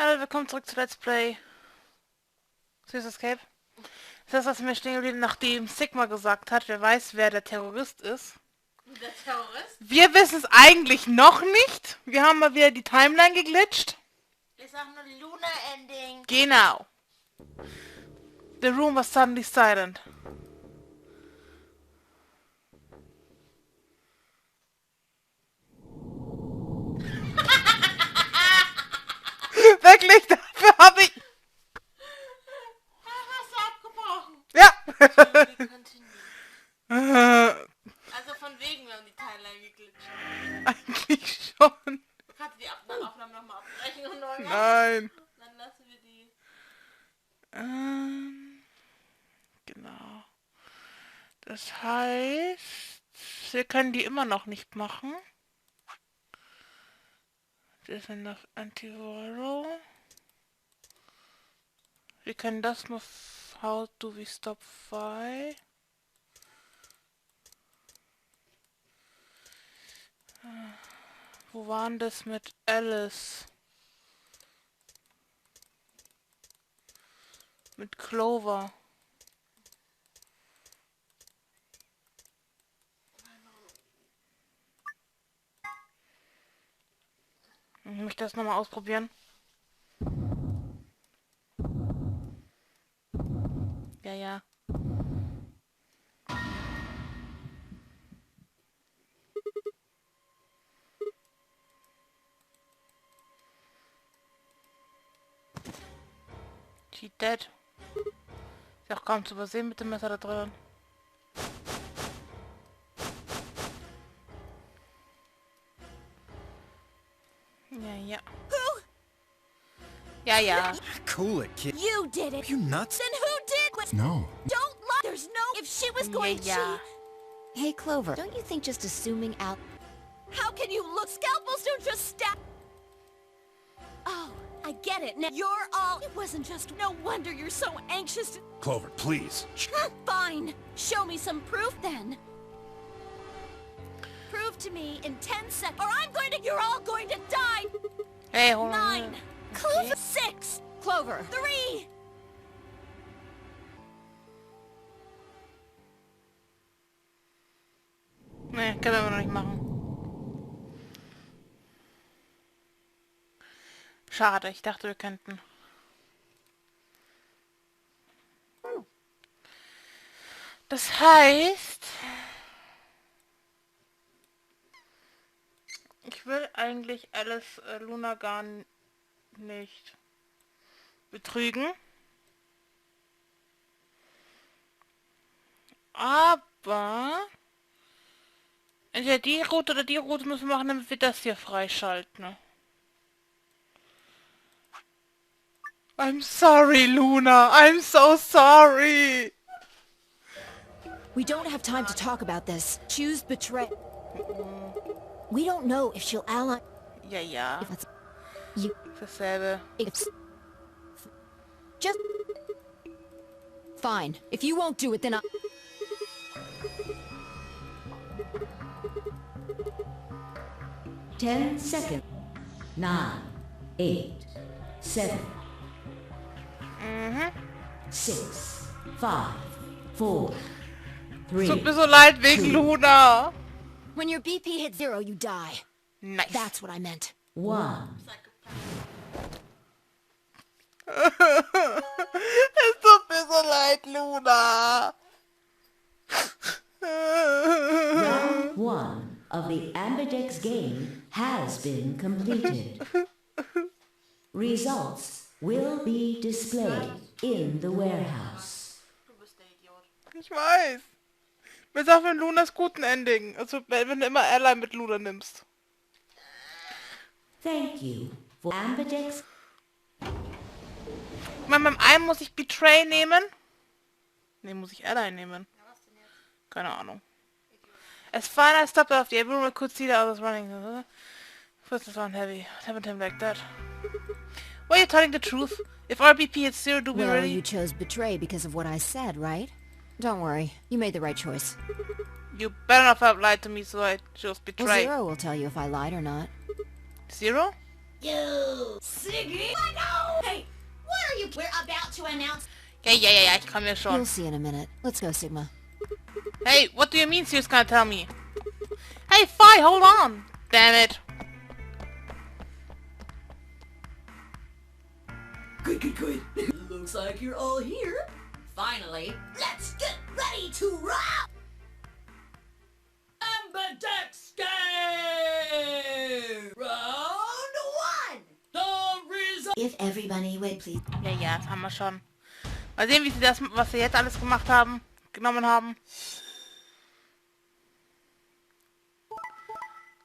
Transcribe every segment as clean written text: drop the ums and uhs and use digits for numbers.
Hallo, willkommen zurück zu Let's Play Süß Escape. Das ist, was mir stehen geblieben, nachdem Sigma gesagt hat, wer weiß, wer der Terrorist ist. Der Terrorist? Wir wissen es eigentlich noch nicht. Wir haben mal wieder die Timeline geglitscht. Ich sag nur Luna-Ending. Genau. The room was suddenly silent. Wirklich, dafür habe ich... Hast du abgebrochen? Ja. Also von wegen, wir haben die Timeline geglitscht. Eigentlich schon. Kannst du die Aufnahme nochmal abbrechen und neu machen? Nein. Dann lassen wir die... Genau. Das heißt, wir können die immer noch nicht machen. Das sind das Antiviral. Wir können das mal... How do we stop file? Wo waren das mit Alice? Mit Clover. Ich möchte das nochmal ausprobieren. Ja, ja. She dead. Ist auch kaum zu übersehen mit dem Messer da drin. Ja, ja. Ja, ja. Cool it, kid. You did it. You nuts? Then who did? No. Don't lie. There's no. If she was going Yeah. to. Hey, Clover. Don't you think just assuming out? How can you look? Scalpels don't just stab. Oh, I get it. Now you're all. It wasn't just. No wonder you're so anxious. To... Clover, please. Fine. Show me some proof then. Prove to me in 10 seconds, or I'm going to. You're all going to die. Hey, hold 9. on. Clover. 6. Clover. 3. Nee, können wir noch nicht machen. Schade, ich dachte, wir könnten. Das heißt... Ich will eigentlich Alice Luna gar nicht betrügen. Aber... Entweder die Route oder die Route müssen wir machen, damit wir das hier freischalten. I'm sorry, Luna. I'm so sorry. We don't have time to talk about this. Choose betray. We don't know if she'll ally. Ja, ja. If it's you. Dasselbe. It's just fine. If you won't do it, then I. Ten seconds. 9, 8, 7, 6, 5, 4, 3. Tut mir so leid wegen Luna. When your BP hits 0, you die. Nice. That's what I meant. 1. Es tut mir so leid, Luna. Round 1 of the Ambidex game has been completed. Results will be displayed in the warehouse. Du bist der Idiot. Ich weiß. Bis auf in Lunas guten Ending. Also wenn du immer Ally mit Luna nimmst. Thank you for Ambidex. Ich meine, beim einen muss ich Betray nehmen. Ne, muss ich Ally nehmen. Ja, was denn jetzt? Keine Ahnung. As fine I stopped off the everyone could see that I was running. First it sound heavy. What happened to him like that? Why are you telling the truth? If our BP hits 0, do we Well, really? you chose betray because of what I said, right? Don't worry. You made the right choice. You better not have lied to me, so I chose Well, Betray. 0 will tell you if I lied or not. 0? You. Siggy. I know. Ja, ich komme ja schon. You'll see in a minute. Let's go, Sigma. Hey, what do you mean she's gonna tell me? Hey, Fi, hold on! Damn it. Good. Looks like you're all here. Finally, let's get ready to rock! Ambidex game! Round 1! The result... If everybody would please... Ja, das haben wir schon. Mal sehen, wie sie das, was sie jetzt alles genommen haben.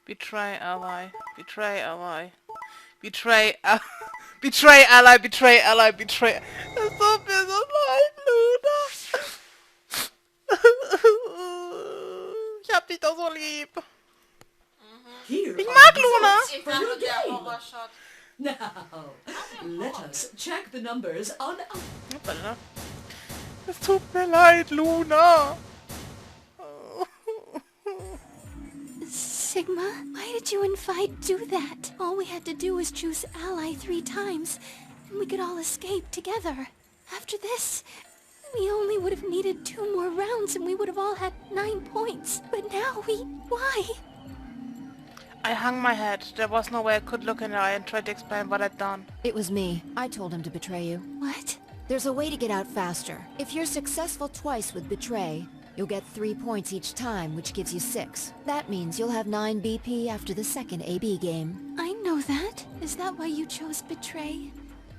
Betray ally. Betray ally. Betray ally. Betray ally. Betray ally. Betray... Das tut mir so leid, Luna. Ich hab dich doch so lieb. Here Ich mag Luna. Ich dachte, der Horrorshot. Now, let us check the numbers on... Hoppala. Es tut mir leid, Luna. Sigma, why did you and Vi do that? All we had to do was choose ally 3 times, and we could all escape together. After this, we only would have needed 2 more rounds and we would have all had 9 points. But now why? I hung my head. There was no way I could look in her eye and try to explain what I'd done. It was me. I told him to betray you. What? There's a way to get out faster. If you're successful twice with betray, you'll get 3 points each time, which gives you 6. That means you'll have 9 BP after the second AB game. I know that. Is that why you chose betray?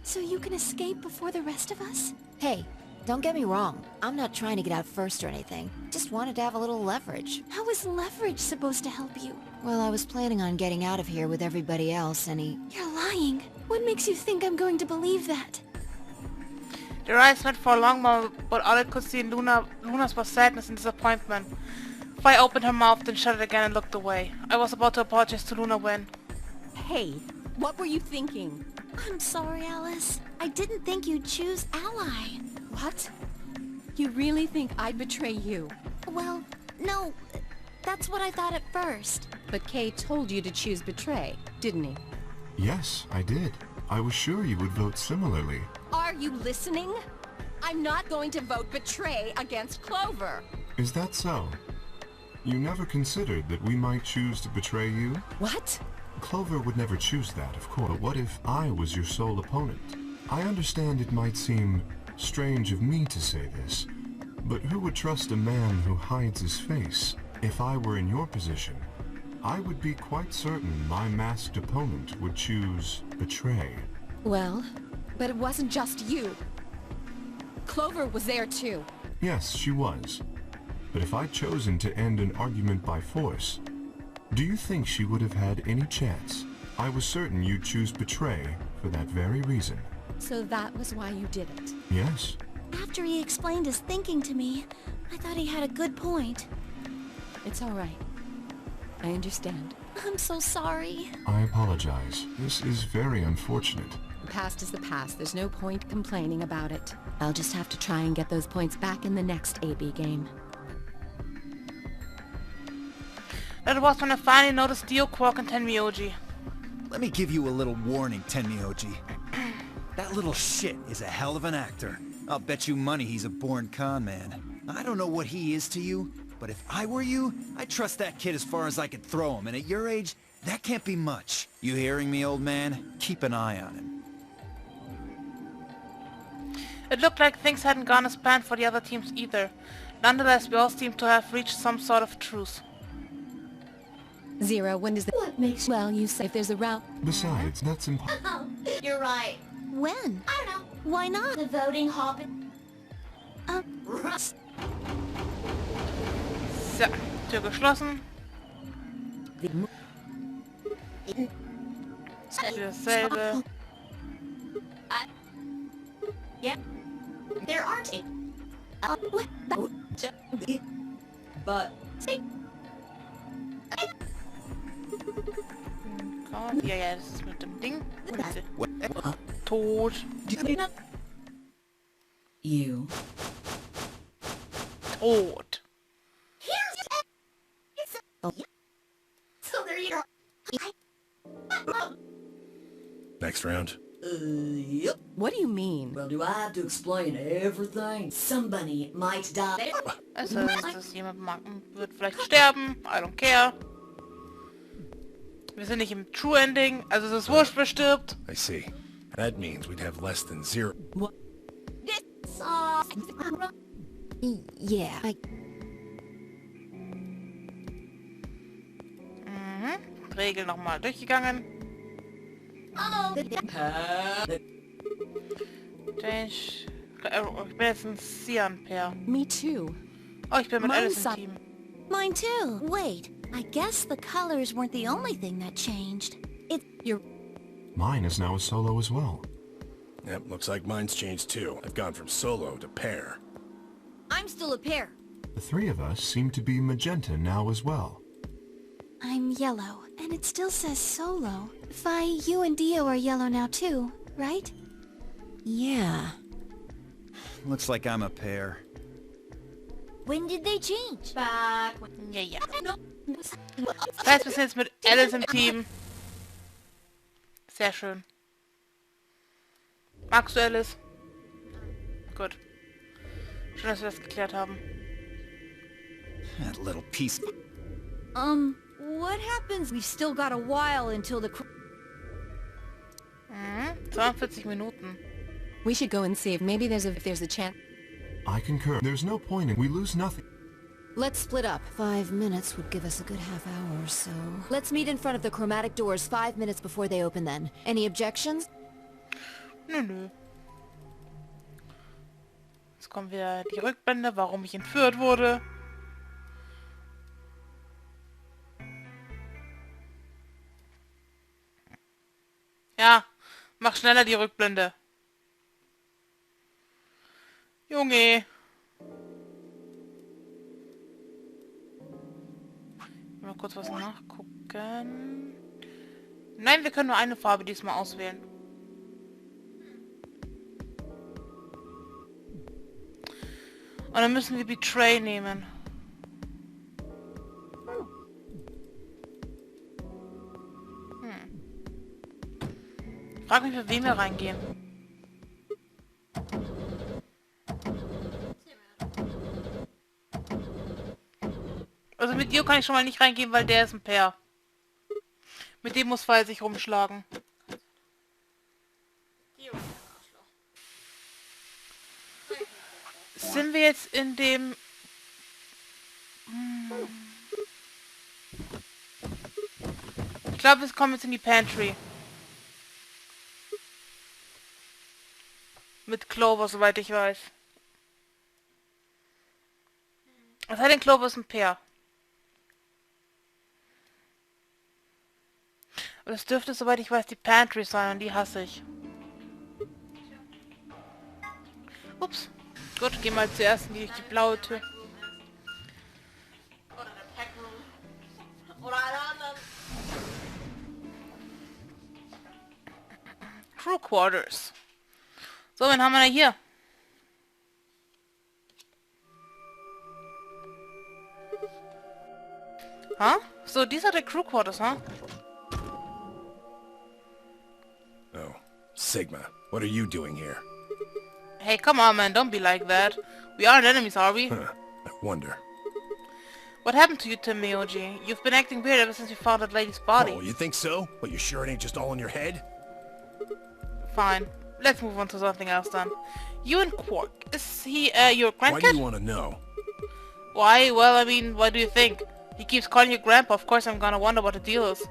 So you can escape before the rest of us? Hey, don't get me wrong. I'm not trying to get out first or anything. Just wanted to have a little leverage. How is leverage supposed to help you? Well, I was planning on getting out of here with everybody else, and he... You're lying. What makes you think I'm going to believe that? Their eyes met for a long moment, but all I could see in Luna's was sadness and disappointment. Vi opened her mouth, then shut it again and looked away. I was about to apologize to Luna when... Hey, what were you thinking? I'm sorry, Alice. I didn't think you'd choose ally. What? You really think I'd betray you? Well, no. That's what I thought at first. But Kay told you to choose betray, didn't he? Yes, I did. I was sure you would vote similarly. Are you listening? I'm not going to vote betray against Clover. Is that so? You never considered that we might choose to betray you? What? Clover would never choose that, of course. But what if I was your sole opponent? I understand it might seem strange of me to say this, but who would trust a man who hides his face? If I were in your position, I would be quite certain my masked opponent would choose betray. Well, but it wasn't just you. Clover was there too. Yes, she was. But if I'd chosen to end an argument by force, do you think she would have had any chance? I was certain you'd choose betray for that very reason. So that was why you did it. Yes. After he explained his thinking to me, I thought he had a good point. It's all right. I understand. I'm so sorry. I apologize. This is very unfortunate. The past is the past. There's no point complaining about it. I'll just have to try and get those points back in the next AB game. That was when I finally noticed Dio, Quark, and Tenmyoji. Let me give you a little warning, Tenmyoji. That little shit is a hell of an actor. I'll bet you money he's a born con man. I don't know what he is to you, but if I were you, I'd trust that kid as far as I could throw him, and at your age, that can't be much. You hearing me, old man? Keep an eye on him. It looked like things hadn't gone as planned for the other teams either. Nonetheless, we all seemed to have reached some sort of truce. Zero, when does the... What makes... Well, you say if there's a route... Besides, that's impossible. Oh, you're right. When? I don't know. Why not? The voting hop... Rust. So, Tür geschlossen. Dasselbe. Yeah. There aren't a... But... Ja, das ist mit dem Ding. Tot. You. Tot. So there you go. Next round. Yep. What do you mean? Well, do I have to explain everything? Somebody might die. Es ist, dass jemand wird vielleicht sterben. I don't care. Wir sind nicht im True Ending, also es ist wurscht, wer stirbt. I see. That means we'd have less than 0. Yeah, Regel nochmal durchgegangen. Ich bin jetzt ein Cyan-Pair. Me too. Oh, ich bin mit Alice im Mine's Team. Mine too. Wait, I guess the colors weren't the only thing that changed. Mine is now a solo as well. Yep, looks like mine's changed too. I've gone from solo to pair. I'm still a pair. The three of us seem to be magenta now as well. I'm yellow, and it still says solo. Fi, you and Dio are yellow now too, right? Yeah. Looks like I'm a pair. When did they change? Ja, ja. Das heißt, wir sind jetzt mit Alice im Team. Sehr schön. Magst du Alice? Gut. Schön, dass wir das geklärt haben. That little piece. What happens? We've still got a while until the... 42 Minuten. We should go and see if maybe there's a chance. I concur. There's no point in we lose nothing. Let's split up. 5 minutes would give us a good half hour or so. Let's meet in front of the chromatic doors 5 minutes before they open then. Any objections? Nö. Jetzt kommen wieder die Rückblende, warum ich entführt wurde. Ja, mach schneller die Rückblende. Junge. Mal kurz was nachgucken. Nein, wir können nur eine Farbe diesmal auswählen. Und dann müssen wir Betray nehmen. Frag mich, für wen wir reingehen. Also mit dir kann ich schon mal nicht reingehen, weil der ist ein Pair. Mit dem muss Fall sich rumschlagen. Sind wir jetzt in dem... Ich glaube, wir kommen jetzt in die Pantry. Mit Clover, soweit ich weiß. Was hat denn Clover ist ein Pair? Und es dürfte, soweit ich weiß, die Pantry sein und die hasse ich. Ups. Gut, geh mal zuerst in die blaue Tür. Oder der Packroom. Oder alle anderen. Crew Quarters. So, wen haben wir denn hier? Huh? So, these are the crew quarters, huh? Oh, Sigma, what are you doing here? Hey, come on, man, don't be like that. We aren't enemies, are we? Huh, I wonder. What happened to you, Tim Miyoji? You've been acting weird ever since you found that lady's body. Oh, you think so? But you sure it ain't just all in your head? Fine. Let's move on to something else then. You and Quark. Is he, your Why do grandkid? you want to know? Why? Well, I mean, what do you think? He keeps calling you grandpa, of course I'm gonna wonder what the deal is.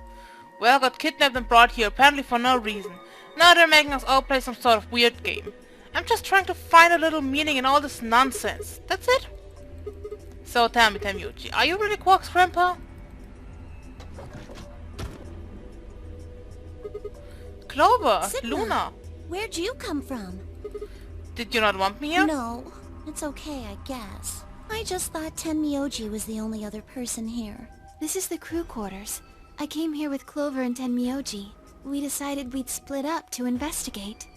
Well, got kidnapped and brought here, apparently for no reason. Now they're making us all play some sort of weird game. I'm just trying to find a little meaning in all this nonsense. That's it? So tell me, Temyuchi, are you really Quark's grandpa? Clover! Sigma. Luna! Where'd you come from? Did you not want me here? No, it's okay, I guess. I just thought Tenmyoji was the only other person here. This is the crew quarters. I came here with Clover and Tenmyoji. We decided we'd split up to investigate.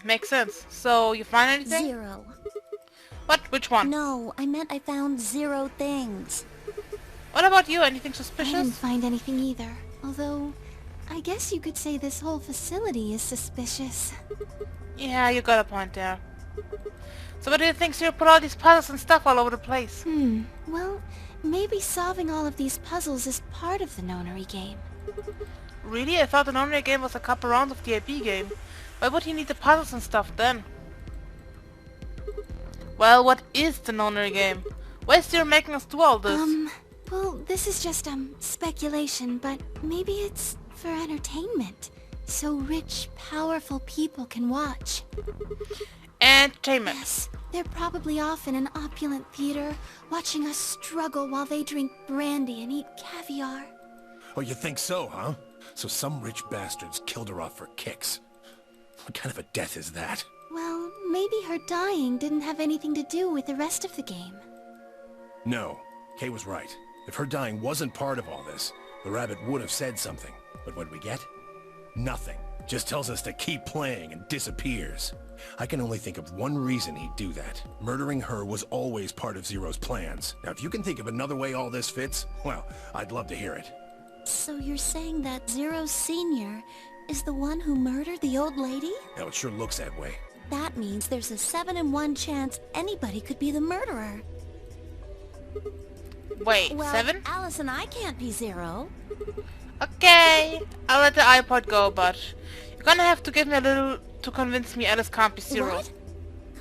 Makes sense. So, you find anything? 0. What? Which one? No, I meant I found 0 things. What about you? Anything I suspicious? didn't find anything either. Although, I guess you could say this whole facility is suspicious. Yeah, you got a point there. So what do you think Zero put all these puzzles and stuff all over the place? Well, maybe solving all of these puzzles is part of the nonary game. Really? I thought the nonary game was a couple rounds of the AB game. Why would he need the puzzles and stuff then? Well, what is the nonary game? Why is Zero making us do all this? Well, this is just, speculation, but maybe it's for entertainment. So rich, powerful people can watch. Entertainment. Yes, they're probably off in an opulent theater, watching us struggle while they drink brandy and eat caviar. Oh, you think so, huh? So some rich bastards killed her off for kicks. What kind of a death is that? Well, maybe her dying didn't have anything to do with the rest of the game. No, Kay was right. If her dying wasn't part of all this, the rabbit would have said something. But what we get? Nothing. Just tells us to keep playing and disappears. I can only think of one reason he'd do that. Murdering her was always part of Zero's plans. Now, if you can think of another way all this fits, well, I'd love to hear it. So you're saying that Zero Senior is the one who murdered the old lady? Now, it sure looks that way. That means there's a 7 in 1 chance anybody could be the murderer. Wait, Well, 7? Alice and I can't be Zero. Okay, I'll let the iPod go, but you're gonna have to give me a little to convince me Alice can't be Zero. What?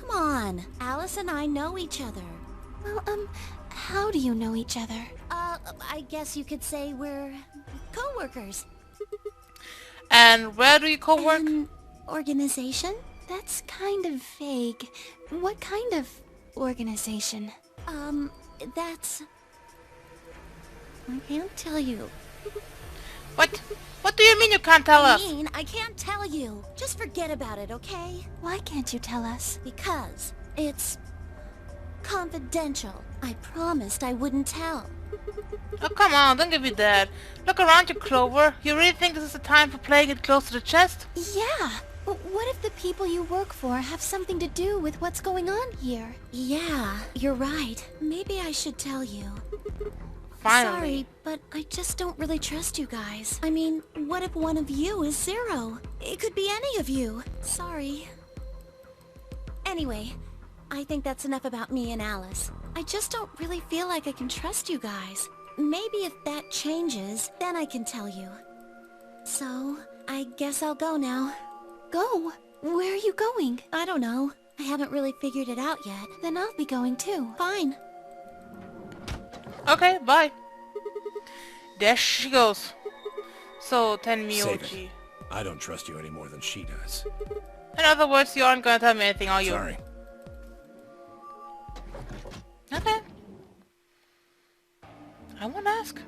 Come on, Alice and I know each other. Well, how do you know each other? I guess you could say we're co-workers. And where do you co-work? An organization? That's kind of vague. What kind of organization? That's... I can't tell you. What? What do you mean you can't tell us? I can't tell you. Just forget about it, okay? Why can't you tell us? Because it's confidential. I promised I wouldn't tell. Oh, come on, don't give me that. Look around you, Clover. You really think this is the time for playing it close to the chest? Yeah. But what if the people you work for have something to do with what's going on here? Yeah, you're right. Maybe I should tell you. Finally. Sorry, but I just don't really trust you guys. I mean, what if one of you is Zero? It could be any of you. Sorry. Anyway, I think that's enough about me and Alice. I just don't really feel like I can trust you guys. Maybe if that changes, then I can tell you. So, I guess I'll go now. Go? Where are you going? I don't know. I haven't really figured it out yet. Then I'll be going too. Fine. Okay, bye. There she goes. So, Save Tenmyoji. it. I don't trust you any more than she does. In other words, you aren't gonna tell me anything, are you? Sorry. Okay. I won't ask.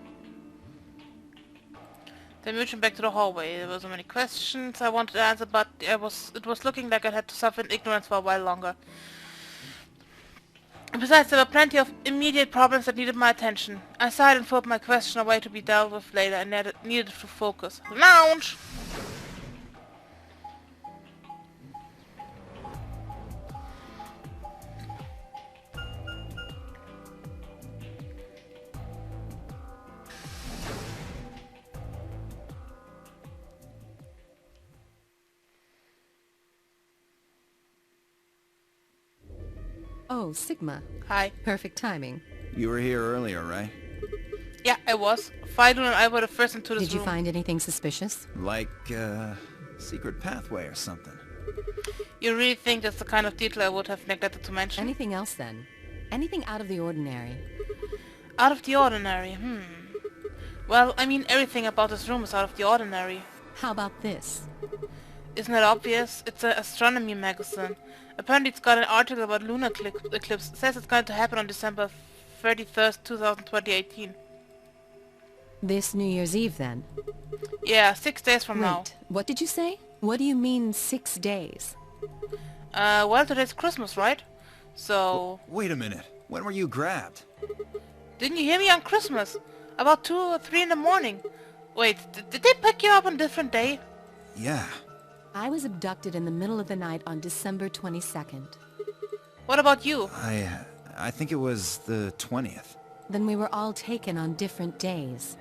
Then moving back to the hallway. There were so many questions I wanted to answer, but it was looking like I had to suffer in ignorance for a while longer. Besides, there were plenty of immediate problems that needed my attention. I sighed and put my question away to be dealt with later and needed to focus. Lounge! Oh, Sigma. Hi. Perfect timing. You were here earlier, right? Yeah, I was. Fidel and I were the first into this Did you room. find anything suspicious? Like, secret pathway or something. You really think that's the kind of detail I would have neglected to mention? Anything else then? Anything out of the ordinary? Out of the ordinary, Well, I mean everything about this room is out of the ordinary. How about this? Isn't it obvious? It's an astronomy magazine. Apparently it's got an article about lunar eclipse. It says it's going to happen on December 31st, 2018. This New Year's Eve then? Yeah, 6 days from now. Wait, what did you say? What do you mean 6 days? Well, today's Christmas, right? So... Wait a minute. When were you grabbed? Didn't you hear me on Christmas? About 2 or 3 in the morning. Wait, did they pick you up on a different day? Yeah. I was abducted in the middle of the night on December 22nd. What about you? I think it was the 20th. Then we were all taken on different days.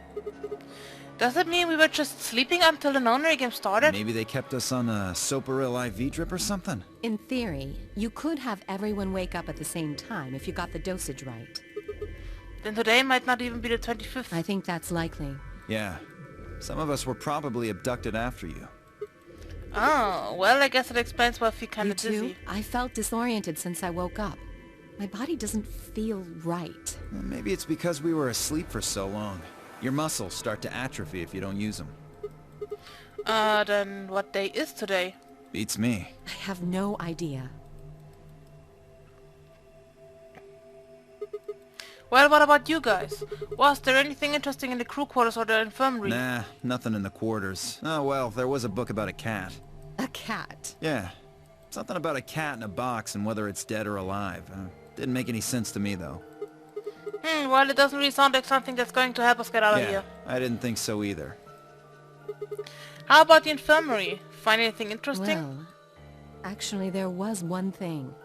Does it mean we were just sleeping until the nonary game started? Maybe they kept us on a Soparil IV drip or something? In theory, you could have everyone wake up at the same time if you got the dosage right. Then today might not even be the 25th. I think that's likely. Yeah. Some of us were probably abducted after you. Oh, well, I guess it explains why I feel kinda You too? dizzy. I felt disoriented since I woke up. My body doesn't feel right. Well, maybe it's because we were asleep for so long. Your muscles start to atrophy if you don't use them. Then what day is today? Beats me. I have no idea. Well, what about you guys? Was there anything interesting in the crew quarters or the infirmary? Nah, nothing in the quarters. Oh well, there was a book about a cat. A cat? Yeah. Something about a cat in a box and whether it's dead or alive. Didn't make any sense to me though. Well, it doesn't really sound like something that's going to help us get out of Yeah, here. I didn't think so either. How about the infirmary? Find anything interesting? Well, actually there was one thing.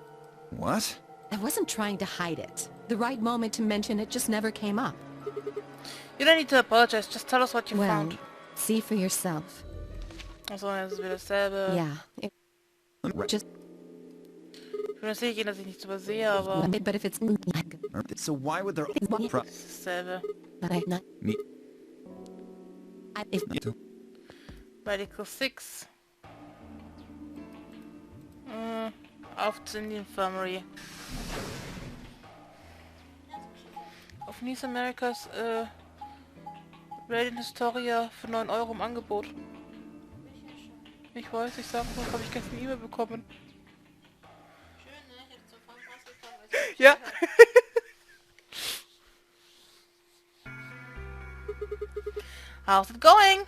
What? I wasn't trying to hide it. The right moment to mention it just never came up. You don't need to apologize, just tell us what you Well, found. see for yourself. Also, das ist wieder dasselbe. Yeah, just... Ich bin mir sicher, dass ich nichts übersehe, aber... But if it's... So why would there... Das ist dasselbe. Me... Medical 6. Auf in die Infirmary. Auf Nice Americas Radiant Historia für 9 Euro im Angebot. Ich weiß, ich sag nur, habe ich gestern eine E-Mail bekommen. Schön, ne? Ich hätte zum Fangpass gekommen, als ich Ja. How's it going?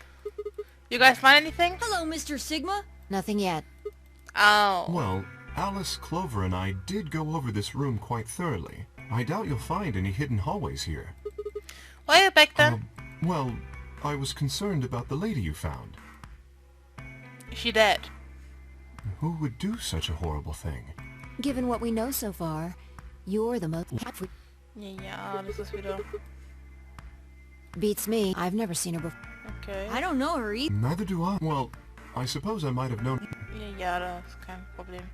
You guys find anything? Hello, Mr. Sigma. Nothing yet. Oh. Well, Alice, Clover, and I did go over this room quite thoroughly. I doubt you'll find any hidden hallways here. Why are you back then? Well, I was concerned about the lady you found. Is she dead? Who would do such a horrible thing? Given what we know so far, you're the most... Ja, das ist wieder... Beats me. I've never seen her before. Okay. I don't know her either. Neither do I. Well, I suppose I might have known... Ja, das ist kein Problem.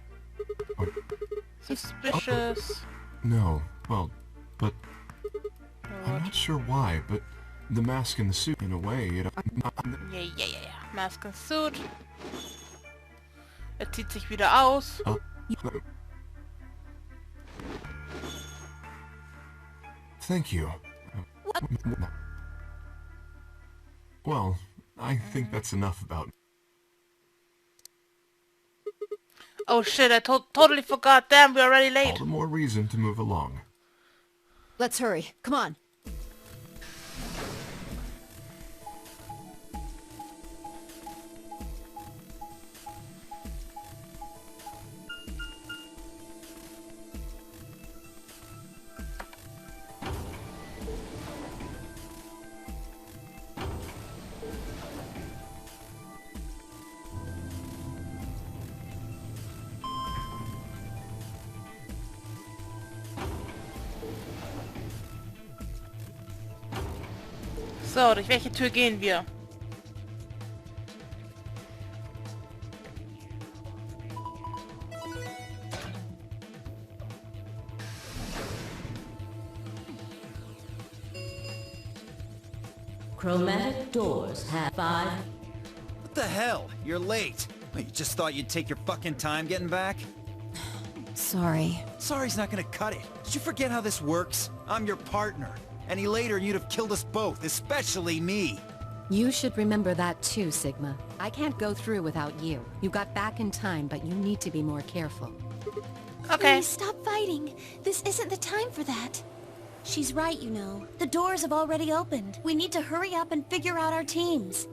Oh. Suspicious. No, well, but... I'm What? not sure why, but the mask and the suit, in a way, it... Ja. Mask and suit. Er zieht sich wieder aus. Thank you. Well, I think that's enough about... Oh shit, I totally forgot. Damn, we're already All late. the more reason to move along. Let's hurry. Come on. So, durch welche Tür gehen wir? Chromatic doors have 5. What the hell? You're late. You just thought you'd take your fucking time getting back? Sorry. Sorry's not gonna cut it. Did you forget how this works? I'm your partner. Any later, you'd have killed us both, especially me. You should remember that too, Sigma. I can't go through without you. You got back in time, but you need to be more careful. Okay. Please stop fighting. This isn't the time for that. She's right, you know. The doors have already opened. We need to hurry up and figure out our teams.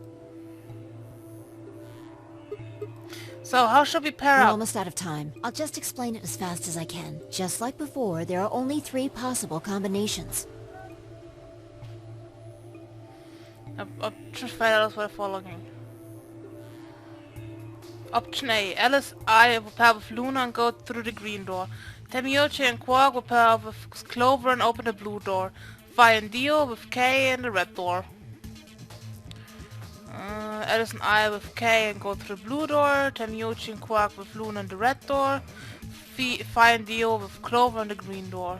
So, how should we pair We're up? almost out of time. I'll just explain it as fast as I can. Just like before, there are only 3 possible combinations. Option find out what following. Option A. Alice, I will pair with Luna and go through the green door. Temiochi and Quark will pair up with Clover and open the blue door. Vi and Dio with Kay and the red door. Alice and I with Kay and go through the blue door. Tamiochi and Quark with Luna in the red door. Fi and Dio with Clover in the green door.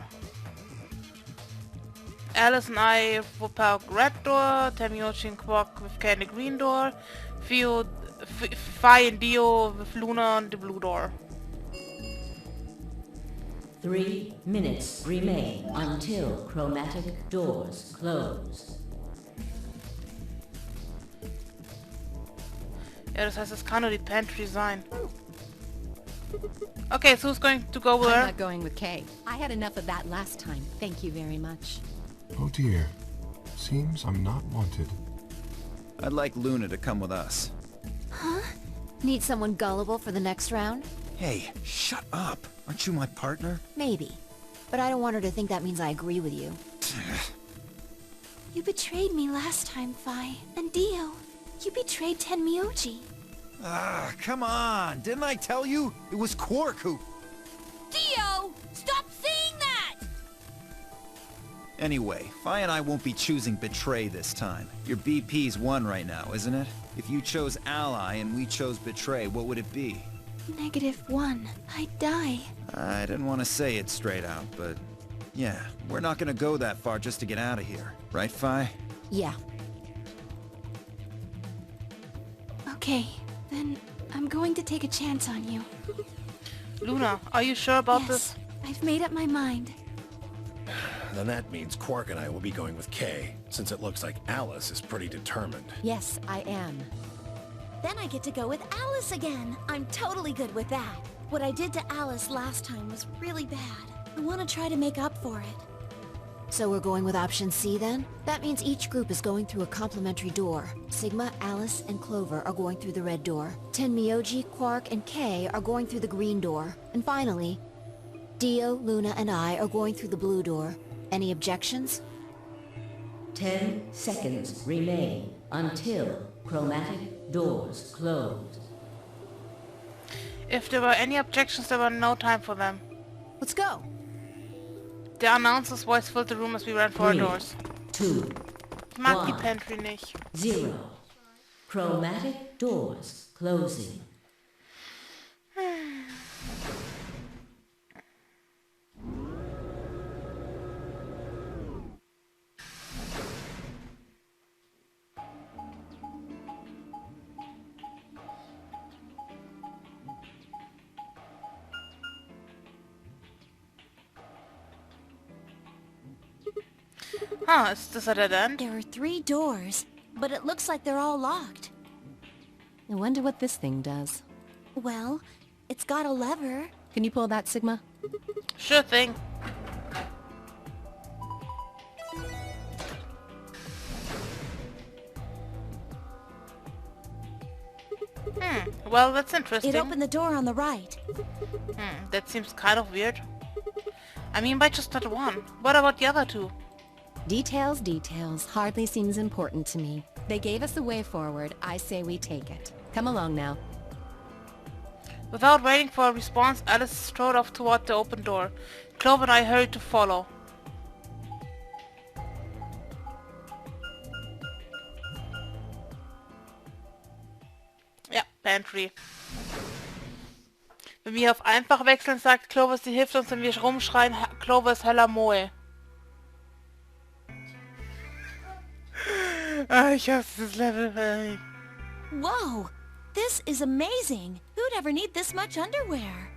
Alice and I will power red door. Tamiochi and Quark with Kay in the green door. Fi and Dio with Luna on the blue door. 3 minutes remain until chromatic doors close. Ja, das heißt, es kann nur die Pantry sein. Okay, so who's going to go with her? I'm not going with Kay. I had enough of that last time. Thank you very much. Oh dear. Seems I'm not wanted. I'd like Luna to come with us. Huh? Need someone gullible for the next round? Hey, shut up. Aren't you my partner? Maybe. But I don't want her to think that means I agree with you. You betrayed me last time, Fi. And Dio, you betrayed Tenmyoji. Ah, come on. Didn't I tell you? It was Quark who... Dio! Stop saying that! Anyway, Fi and I won't be choosing Betray this time. Your BP's 1 right now, isn't it? If you chose Ally and we chose Betray, what would it be? -1. I'd die. I didn't want to say it straight out, but... yeah, we're not gonna go that far just to get out of here. Right, Fi? Yeah. Okay, then I'm going to take a chance on you. Luna, are you sure about this? I've made up my mind. Then that means Quark and I will be going with Kay, since it looks like Alice is pretty determined. Yes, I am. Then I get to go with Alice again. I'm totally good with that. What I did to Alice last time was really bad. I want to try to make up for it. So we're going with option C then? That means each group is going through a complementary door. Sigma, Alice, and Clover are going through the red door. Tenmyoji, Quark, and Kay are going through the green door. And finally, Dio, Luna, and I are going through the blue door. Any objections? 10 seconds remain until chromatic doors close. If there were any objections, there were no time for them. Let's go. Der announcer's voice filled the room as we ran for our 3, doors. 2, Ich mag die 1, Pantry nicht. 0. Chromatic doors closing. Huh, is this a dead end? There are 3 doors, but it looks like they're all locked. I wonder what this thing does. Well, it's got a lever. Can you pull that, Sigma? Sure thing. Well, that's interesting. It opened the door on the right. That seems kind of weird. I mean, by just that one. What about the other 2? Details, details. Hardly seems important to me. They gave us the way forward. I say we take it. Come along now. Without waiting for a response, Alice strode off toward the open door. Clover and I hurried to follow. Ja, Pantry. Wenn wir auf einfach wechseln, sagt Clover, sie hilft uns, wenn wir rumschreien, Clover ist heller Moe. Ich hasse dieses Level. Whoa! This is amazing! Who'd ever need this much underwear?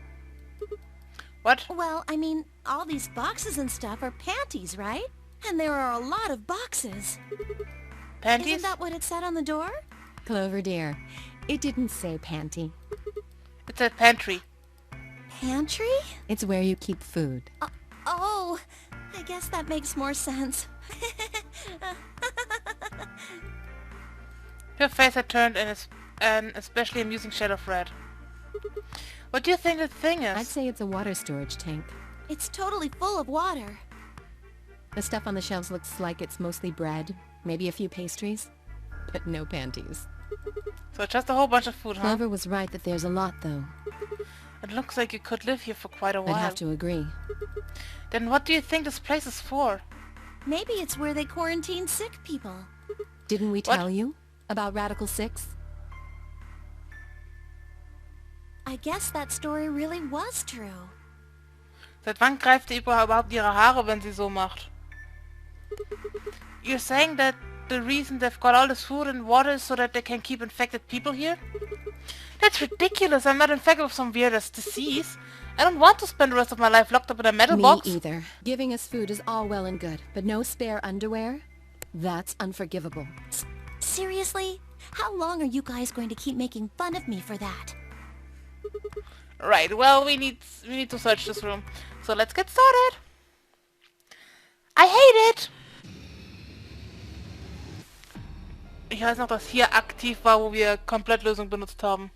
What? Well, I mean, all these boxes and stuff are panties, right? And there are a lot of boxes. Panties? Isn't that what it said on the door? Clover dear, it didn't say panty. It said pantry. Pantry? It's where you keep food. Oh, I guess that makes more sense. Her face had turned in an especially amusing shade of red. What do you think the thing is? I'd say it's a water storage tank. It's totally full of water. The stuff on the shelves looks like it's mostly bread, maybe a few pastries, but no panties. So just a whole bunch of food, huh? Clover was right that there's a lot, though. It looks like you could live here for quite a while. I'd have to agree. Then what do you think this place is for? Maybe it's where they quarantine sick people. Didn't we tell you? About Radical 6? I guess that story really was true. Seit wann greift ihr überhaupt ihre Haare, wenn sie so macht? You're saying that the reason they've got all this food and water is so that they can keep infected people here? That's ridiculous. I'm not infected with some weirdest disease. I don't want to spend the rest of my life locked up in a metal box. Me either. Giving us food is all well and good, but no spare underwear? That's unforgivable. Seriously? How long are you guys going to keep making fun of me for that? Right, well, we need to search this room. So let's get started. I hate it! Ich weiß noch, dass hier aktiv war, wo wir Komplettlösung benutzt haben.